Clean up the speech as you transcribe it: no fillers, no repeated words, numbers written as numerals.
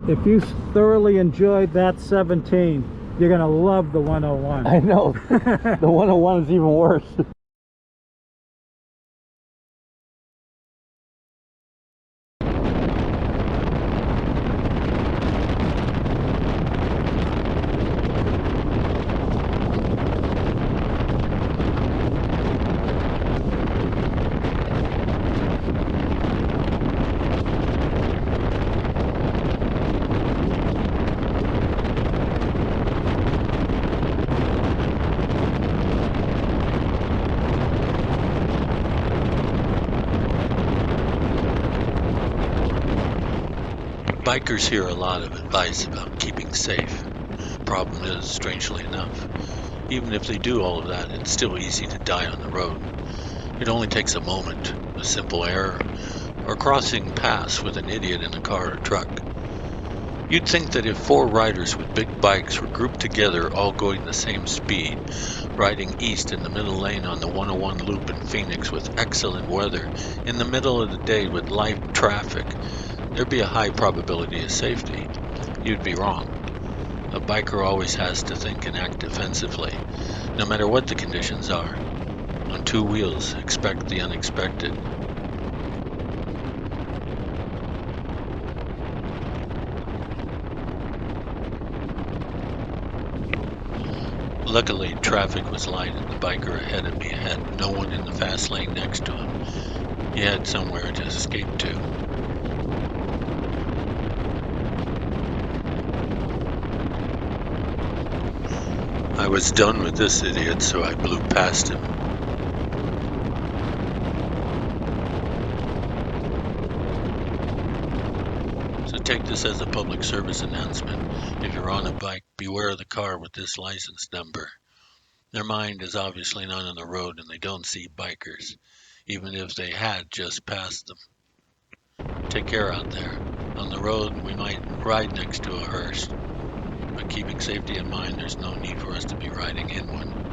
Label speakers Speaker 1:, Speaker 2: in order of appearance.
Speaker 1: If you thoroughly enjoyed that 17, you're gonna love the 101.
Speaker 2: I know. The 101 is even worse.
Speaker 3: Bikers hear a lot of advice about keeping safe. Problem is, strangely enough, even if they do all of that, it's still easy to die on the road. It only takes a moment, a simple error, or crossing paths with an idiot in a car or truck. You'd think that if four riders with big bikes were grouped together, all going the same speed, riding east in the middle lane on the 101 loop in Phoenix with excellent weather, in the middle of the day with light traffic, there'd be a high probability of safety. You'd be wrong. A biker always has to think and act defensively, no matter what the conditions are. On two wheels, expect the unexpected. Luckily, traffic was light and the biker ahead of me had no one in the fast lane next to him. He had somewhere to escape to. I was done with this idiot, so I blew past him. So take this as a public service announcement. If you're on a bike, beware of the car with this license number. Their mind is obviously not on the road and they don't see bikers, even if they had just passed them. Take care out there. On the road, we might ride next to a hearse, but keeping safety in mind, there's no need for us to be riding in one.